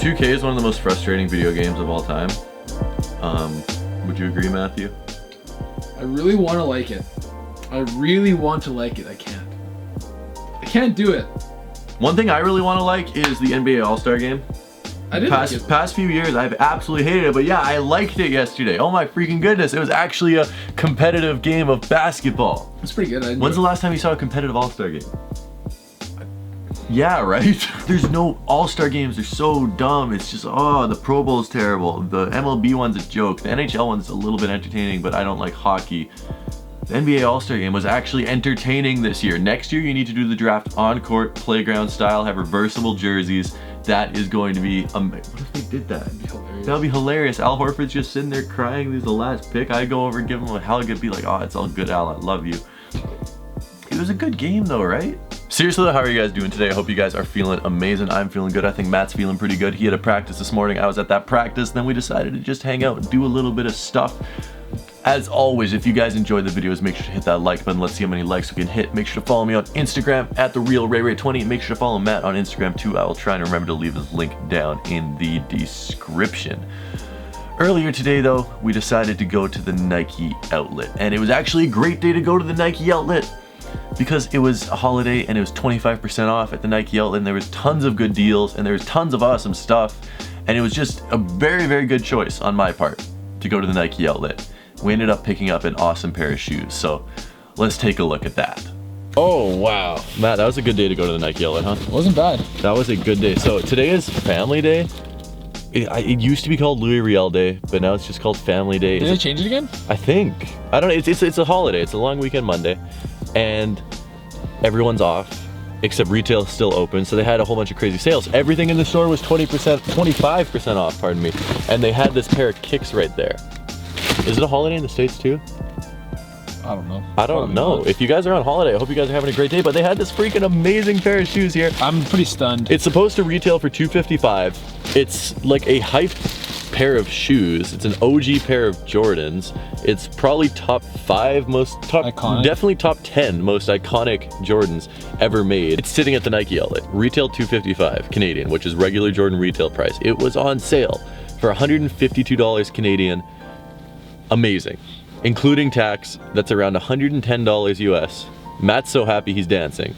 2K is one of the most frustrating video games of all time. Would you agree, Matthew? I really want to like it. I really want to like it. I can't. I can't do it. One thing I really want to like is the NBA All-Star game. I didn't like it. Past few years, I've absolutely hated it, but yeah, I liked it yesterday. Oh my freaking goodness, it was actually a competitive game of basketball. It's pretty good. When's the last time you saw a competitive All-Star game? Yeah, right? There's no All-Star games, they're so dumb. It's just, oh, the Pro Bowl's terrible. The MLB one's a joke. The NHL one's a little bit entertaining, but I don't like hockey. The NBA All-Star game was actually entertaining this year. Next year, you need to do the draft on-court, playground style, have reversible jerseys. That is going to be amazing. What if they did that? That would be hilarious. Al Horford's just sitting there crying. This is the last pick. I'd go over, give him a hug, and be like, oh, it's all good, Al. I love you. It was a good game, though, right? Seriously, how are you guys doing today? I hope you guys are feeling amazing. I'm feeling good. I think Matt's feeling pretty good. He had a practice this morning. I was at that practice. Then we decided to just hang out and do a little bit of stuff. As always, if you guys enjoyed the videos, make sure to hit that like button. Let's see how many likes we can hit. Make sure to follow me on Instagram at TheRealRayRay20. Make sure to follow Matt on Instagram too. I will try and remember to leave his link down in the description. Earlier today though, we decided to go to the Nike outlet. And it was actually a great day to go to the Nike outlet because it was a holiday and it was 25% off at the Nike outlet. And there was tons of good deals and there was tons of awesome stuff. And it was just a very, very good choice on my part to go to the Nike outlet. We ended up picking up an awesome pair of shoes, so let's take a look at that. Oh, wow. Matt, that was a good day to go to the Nike outlet, huh? It wasn't bad. That was a good day. So today is Family Day. It used to be called Louis Riel Day, but now it's just called Family Day. Did they change it again? I think. I don't know. It's a holiday. It's a long weekend Monday, and everyone's off, except retail is still open, so they had a whole bunch of crazy sales. Everything in the store was 25% off, pardon me, and they had this pair of kicks right there. Is it a holiday in the States too? I don't know. I don't know. If you guys are on holiday, I hope you guys are having a great day, but they had this freaking amazing pair of shoes here. I'm pretty stunned. It's supposed to retail for $255. It's like a hyped pair of shoes. It's an OG pair of Jordans. It's probably definitely top 10 most iconic Jordans ever made. It's sitting at the Nike outlet. Retail $255 Canadian, which is regular Jordan retail price. It was on sale for $152 Canadian. Amazing. Including tax, that's around $110 US. Matt's so happy he's dancing.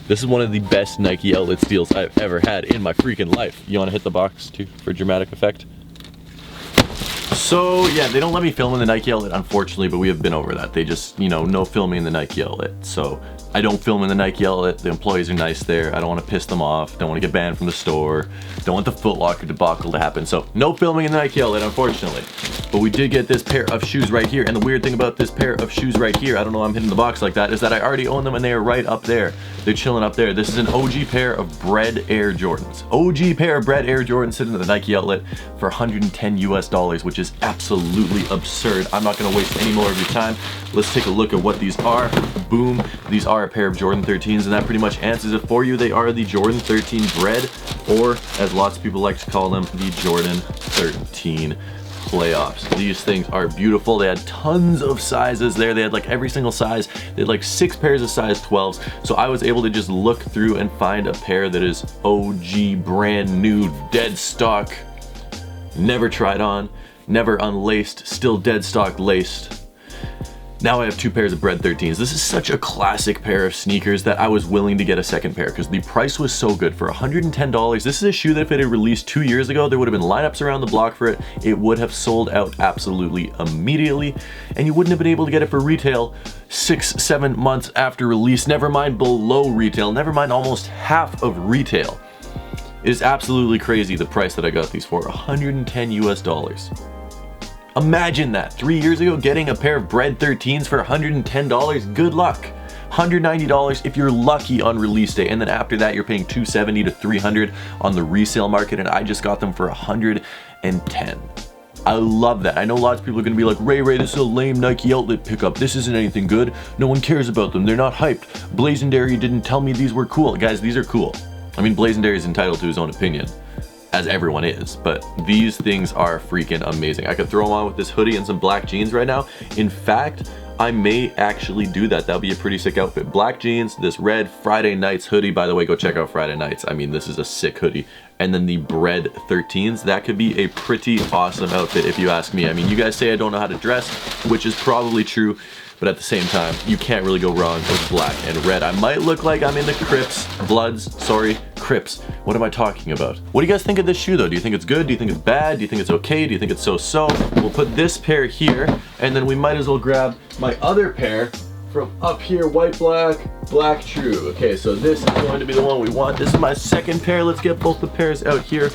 This is one of the best Nike outlet steals I've ever had in my freaking life. You wanna hit the box too for dramatic effect? So yeah, they don't let me film in the Nike outlet, unfortunately, but we have been over that. They just, no filming in the Nike outlet. So I don't film in the Nike outlet. The employees are nice there. I don't want to piss them off. Don't want to get banned from the store. Don't want the Foot Locker debacle to happen. So no filming in the Nike outlet, unfortunately. But we did get this pair of shoes right here. And the weird thing about this pair of shoes right here, I don't know why I'm hitting the box like that, is that I already own them and they are right up there. They're chilling up there. This is an OG pair of Bred Air Jordans. OG pair of Bred Air Jordans sitting at the Nike outlet for $110 US, which is absolutely absurd. I'm not going to waste any more of your time. Let's take a look at what these are. Boom. These are a pair of Jordan 13s, and that pretty much answers it for you. They are the Jordan 13 Bred, or as lots of people like to call them, the Jordan 13 playoffs. These things are beautiful. They had tons of sizes there. They had like every single size. They had like 6 pairs of size 12s. So I was able to just look through and find a pair that is OG, brand new, dead stock, never tried on, never unlaced, still dead stock laced. Now I have 2 pairs of Bred 13s. This is such a classic pair of sneakers that I was willing to get a second pair because the price was so good. For $110, this is a shoe that if it had released 2 years ago, there would have been lineups around the block for it. It would have sold out absolutely immediately, and you wouldn't have been able to get it for retail 6-7 months after release, never mind below retail, never mind almost half of retail. It is absolutely crazy the price that I got these for, $110 US. Imagine that, 3 years ago, getting a pair of Bred 13s for $110, good luck. $190 if you're lucky on release day, and then after that you're paying $270 to $300 on the resale market, and I just got them for $110. I love that. I know lots of people are gonna be like, Ray, this is a lame Nike outlet pickup. This isn't anything good. No one cares about them. They're not hyped. Blazendary didn't tell me these were cool. Guys, these are cool. I mean, Blazendary is entitled to his own opinion, as everyone is, but these things are freaking amazing. I could throw them on with this hoodie and some black jeans right now. In fact, I may actually do that. That'll be a pretty sick outfit. Black jeans, this red Friday Nights hoodie. By the way, go check out Friday Nights. I mean, this is a sick hoodie. And then the Bred 13s. That could be a pretty awesome outfit if you ask me. I mean, you guys say I don't know how to dress, which is probably true. But at the same time, you can't really go wrong with black and red. I might look like I'm in the Crips. What am I talking about? What do you guys think of this shoe though? Do you think it's good? Do you think it's bad? Do you think it's okay? Do you think it's so-so? We'll put this pair here, and then we might as well grab my other pair from up here, white, black, true. Okay, so this is going to be the one we want. This is my second pair. Let's get both the pairs out here.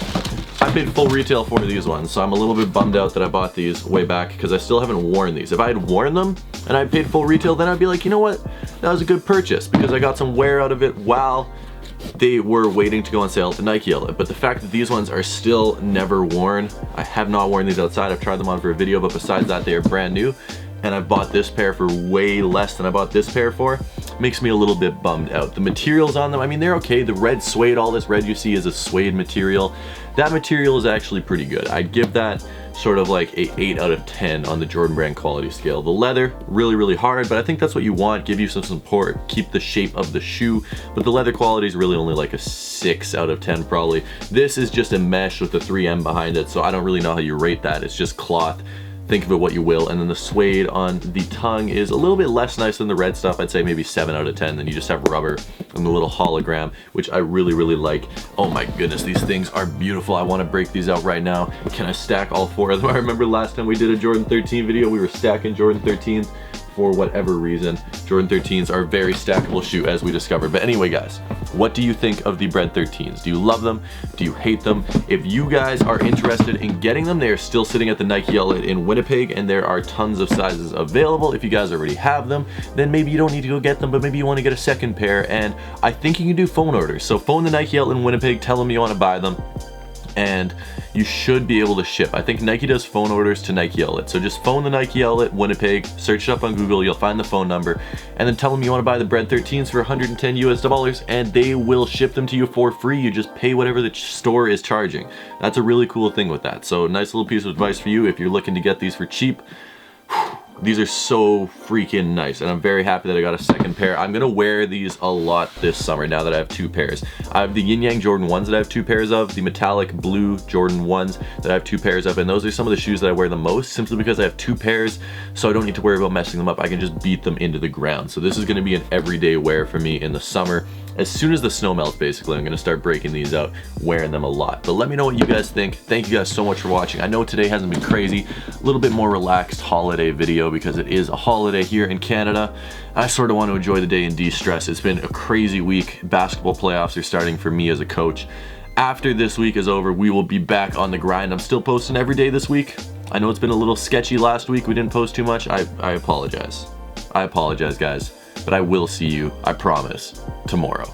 I paid full retail for these ones, so I'm a little bit bummed out that I bought these way back because I still haven't worn these. If I had worn them and I paid full retail, then I'd be like, you know what? That was a good purchase because I got some wear out of it while they were waiting to go on sale at the Nike outlet. But the fact that these ones are still never worn, I have not worn these outside. I've tried them on for a video, but besides that, they are brand new. And I bought this pair for way less than I bought this pair for. Makes me a little bit bummed out. The materials on them, I mean, they're okay. The red suede, all this red you see is a suede material. That material is actually pretty good. I'd give that sort of like a 8 out of 10 on the Jordan Brand quality scale. The leather, really hard, but I think that's what you want. Give you some support, keep the shape of the shoe, but the leather quality is really only like a 6 out of 10 probably. This is just a mesh with the 3M behind it, so I don't really know how you rate that. It's just cloth. Think of it what you will. And then the suede on the tongue is a little bit less nice than the red stuff. I'd say maybe 7 out of 10. Then you just have rubber and the little hologram, which I really like. Oh my goodness, these things are beautiful. I want to break these out right now. Can I stack all 4 of them? I remember last time we did a Jordan 13 video, we were stacking Jordan 13s. For whatever reason, Jordan 13s are a very stackable shoe, as we discovered. But anyway, guys, what do you think of the Bred 13s? Do you love them? Do you hate them? If you guys are interested in getting them, they are still sitting at the Nike outlet in Winnipeg, and there are tons of sizes available. If you guys already have them, then maybe you don't need to go get them, but maybe you want to get a second pair. And I think you can do phone orders. So phone the Nike outlet in Winnipeg, tell them you want to buy them, and you should be able to ship. I think Nike does phone orders to Nike outlet. So just phone the Nike outlet, Winnipeg, search it up on Google, you'll find the phone number, and then tell them you want to buy the Bred 13s for $110 US, and they will ship them to you for free. You just pay whatever the store is charging. That's a really cool thing with that. So nice little piece of advice for you if you're looking to get these for cheap. These are so freaking nice, and I'm very happy that I got a second pair. I'm gonna wear these a lot this summer now that I have 2 pairs. I have the Yin Yang Jordan 1s that I have 2 pairs of, the metallic blue Jordan 1s that I have 2 pairs of, and those are some of the shoes that I wear the most, simply because I have 2 pairs, so I don't need to worry about messing them up. I can just beat them into the ground. So this is gonna be an everyday wear for me in the summer. As soon as the snow melts, basically, I'm gonna start breaking these out, wearing them a lot. But let me know what you guys think. Thank you guys so much for watching. I know today hasn't been crazy, a little bit more relaxed holiday video because it is a holiday here in Canada. I sort of want to enjoy the day and de-stress. It's been a crazy week. Basketball playoffs are starting for me as a coach. After this week is over, we will be back on the grind. I'm still posting every day this week. I know it's been a little sketchy last week. We didn't post too much. I apologize. I apologize, guys. But I will see you, I promise, tomorrow.